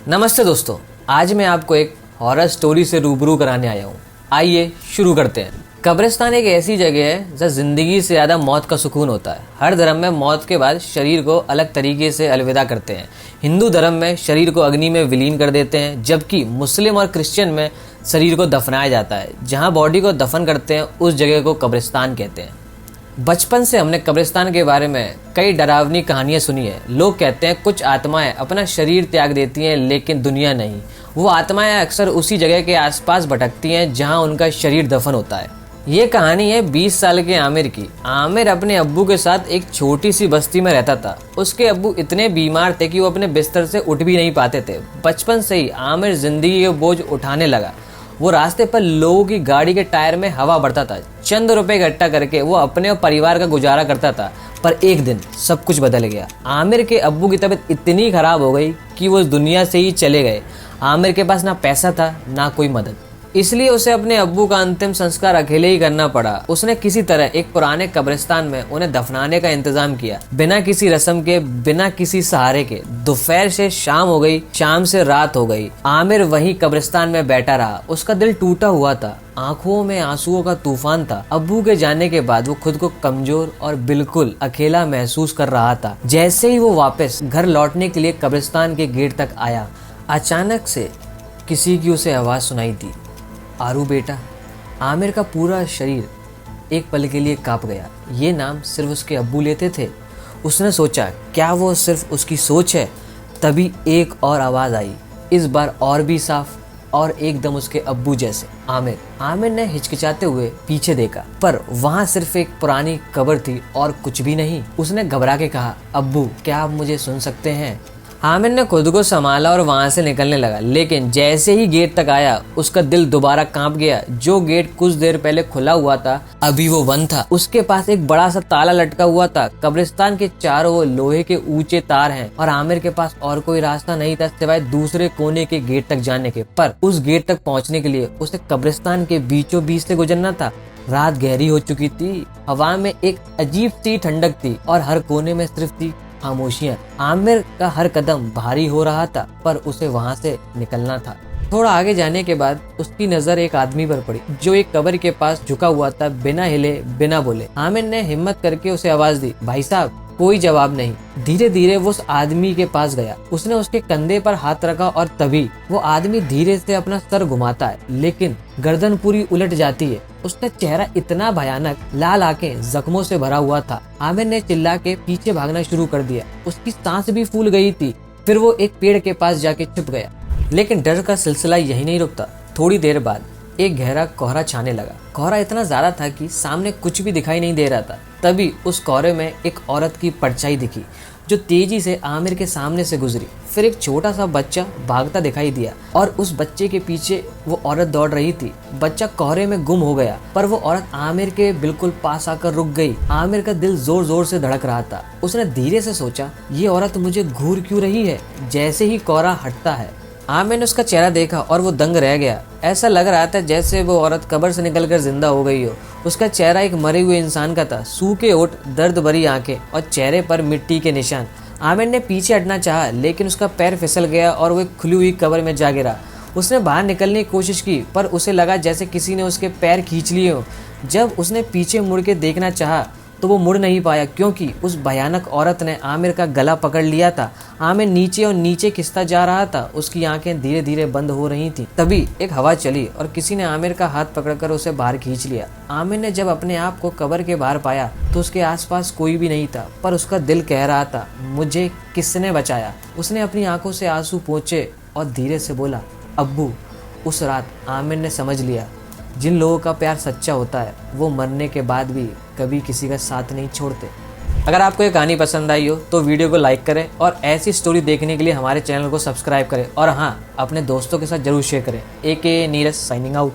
नमस्ते दोस्तों, आज मैं आपको एक हॉरर स्टोरी से रूबरू कराने आया हूँ। आइए शुरू करते हैं। कब्रिस्तान एक ऐसी जगह है जहाँ जिंदगी से ज़्यादा मौत का सुकून होता है। हर धर्म में मौत के बाद शरीर को अलग तरीके से अलविदा करते हैं। हिंदू धर्म में शरीर को अग्नि में विलीन कर देते हैं, जबकि मुस्लिम और क्रिश्चियन में शरीर को दफनाया जाता है। जहाँ बॉडी को दफन करते हैं उस जगह को कब्रिस्तान कहते हैं। बचपन से हमने कब्रिस्तान के बारे में कई डरावनी कहानियां सुनी है। लोग कहते हैं कुछ आत्माएं अपना शरीर त्याग देती हैं, लेकिन दुनिया नहीं। वो आत्माएं अक्सर उसी जगह के आसपास भटकती हैं जहां उनका शरीर दफन होता है। ये कहानी है 20 साल के आमिर की। आमिर अपने अब्बू के साथ एक छोटी सी बस्ती में रहता था। उसके अब्बू इतने बीमार थे कि वो अपने बिस्तर से उठ भी नहीं पाते थे। बचपन से ही आमिर जिंदगी के बोझ उठाने लगा। वो रास्ते पर लोगों की गाड़ी के टायर में हवा भरता था। चंद रुपए इकट्ठा करके वो अपने और परिवार का गुजारा करता था। पर एक दिन सब कुछ बदल गया। आमिर के अब्बू की तबीयत इतनी खराब हो गई कि वो इस दुनिया से ही चले गए। आमिर के पास ना पैसा था ना कोई मदद, इसलिए उसे अपने अब्बू का अंतिम संस्कार अकेले ही करना पड़ा। उसने किसी तरह एक पुराने कब्रिस्तान में उन्हें दफनाने का इंतजाम किया, बिना किसी रस्म के, बिना किसी सहारे के। दोपहर से शाम हो गई, शाम से रात हो गई। आमिर वहीं कब्रिस्तान में बैठा रहा। उसका दिल टूटा हुआ था, आंखों में आंसुओं का तूफान था। अब्बू के जाने के बाद वो खुद को कमजोर और बिल्कुल अकेला महसूस कर रहा था। जैसे ही वो वापस घर लौटने के लिए कब्रिस्तान के गेट तक आया, अचानक से किसी की उसे आवाज सुनाई दी, आरू बेटा। आमिर का पूरा शरीर एक पल के लिए कांप गया। ये नाम सिर्फ उसके अब्बू लेते थे। उसने सोचा, क्या वो सिर्फ उसकी सोच है? तभी एक और आवाज़ आई, इस बार और भी साफ और एकदम उसके अब्बू जैसे। आमिर ने हिचकिचाते हुए पीछे देखा, पर वहाँ सिर्फ एक पुरानी कब्र थी और कुछ भी नहीं। उसने घबरा के कहा, अब्बू क्या आप मुझे सुन सकते हैं? आमिर ने खुद को संभाला और वहां से निकलने लगा, लेकिन जैसे ही गेट तक आया उसका दिल दोबारा कांप गया। जो गेट कुछ देर पहले खुला हुआ था अभी वो बंद था। उसके पास एक बड़ा सा ताला लटका हुआ था। कब्रिस्तान के चारों ओर लोहे के ऊंचे तार हैं और आमिर के पास और कोई रास्ता नहीं था सिवाय दूसरे कोने के गेट तक जाने के। पर उस गेट तक पहुँचने के लिए उसे कब्रिस्तान के बीचों बीच से गुजरना था। रात गहरी हो चुकी थी, हवा में एक अजीब सी ठंडक थी और हर कोने में सिर्फ थी खामोशियां। आमिर का हर कदम भारी हो रहा था, पर उसे वहां से निकलना था। थोड़ा आगे जाने के बाद उसकी नजर एक आदमी पर पड़ी जो एक कब्र के पास झुका हुआ था, बिना हिले बिना बोले। आमिर ने हिम्मत करके उसे आवाज दी, भाई साहब। कोई जवाब नहीं। धीरे धीरे वो उस आदमी के पास गया। उसने उसके कंधे पर हाथ रखा और तभी वो आदमी धीरे से अपना सर घुमाता है, लेकिन गर्दन पूरी उलट जाती है। उसका चेहरा इतना भयानक, लाल आंखें जख्मों से भरा हुआ था। आमिर ने चिल्ला के पीछे भागना शुरू कर दिया। उसकी सांस भी फूल गई थी। फिर वो एक पेड़ के पास जाके छुप गया। लेकिन डर का सिलसिला यही नहीं रुकता। थोड़ी देर बाद एक गहरा कोहरा छाने लगा। कोहरा इतना ज्यादा था कि सामने कुछ भी दिखाई नहीं दे रहा था। तभी उस कोहरे में एक औरत की परछाई दिखी जो तेजी से आमिर के सामने से गुजरी। फिर एक छोटा सा बच्चा भागता दिखाई दिया और उस बच्चे के पीछे वो औरत दौड़ रही थी। बच्चा कोहरे में गुम हो गया, पर वो औरत आमिर के बिल्कुल पास आकर रुक गई। आमिर का दिल जोर जोर से धड़क रहा था। उसने धीरे से सोचा, ये औरत मुझे घूर क्यों रही है? जैसे ही कोहरा हटता है, आमिर ने उसका चेहरा देखा और वो दंग रह गया। ऐसा लग रहा था जैसे वो औरत कब्र से निकलकर जिंदा हो गई हो। उसका चेहरा एक मरे हुए इंसान का था, सूखे होठ, दर्द भरी आंखें और चेहरे पर मिट्टी के निशान। आमिर ने पीछे हटना चाहा, लेकिन उसका पैर फिसल गया और वो एक खुली हुई कब्र में जा गिरा। उसने बाहर निकलने की कोशिश की, पर उसे लगा जैसे किसी ने उसके पैर खींच लिए हो। जब उसने पीछे मुड़ के देखना चाहा तो वो मुड़ नहीं पाया, क्योंकि उस भयानक औरत ने आमिर का गला पकड़ लिया था। आमिर नीचे और नीचे खिसता जा रहा था। उसकी आंखें धीरे धीरे बंद हो रही थी। तभी एक हवा चली और किसी ने आमिर का हाथ पकड़कर उसे बाहर खींच लिया। आमिर ने जब अपने आप को कब्र के बाहर पाया तो उसके आसपास कोई भी नहीं था, पर उसका दिल कह रहा था, मुझे किसने बचाया? उसने अपनी आंखों से आंसू पोंछे और धीरे से बोला, अब्बू। उस रात आमिर ने समझ लिया, जिन लोगों का प्यार सच्चा होता है वो मरने के बाद भी कभी किसी का साथ नहीं छोड़ते। अगर आपको ये कहानी पसंद आई हो तो वीडियो को लाइक करें और ऐसी स्टोरी देखने के लिए हमारे चैनल को सब्सक्राइब करें। और हाँ, अपने दोस्तों के साथ जरूर शेयर करें। AK Neeraj signing out.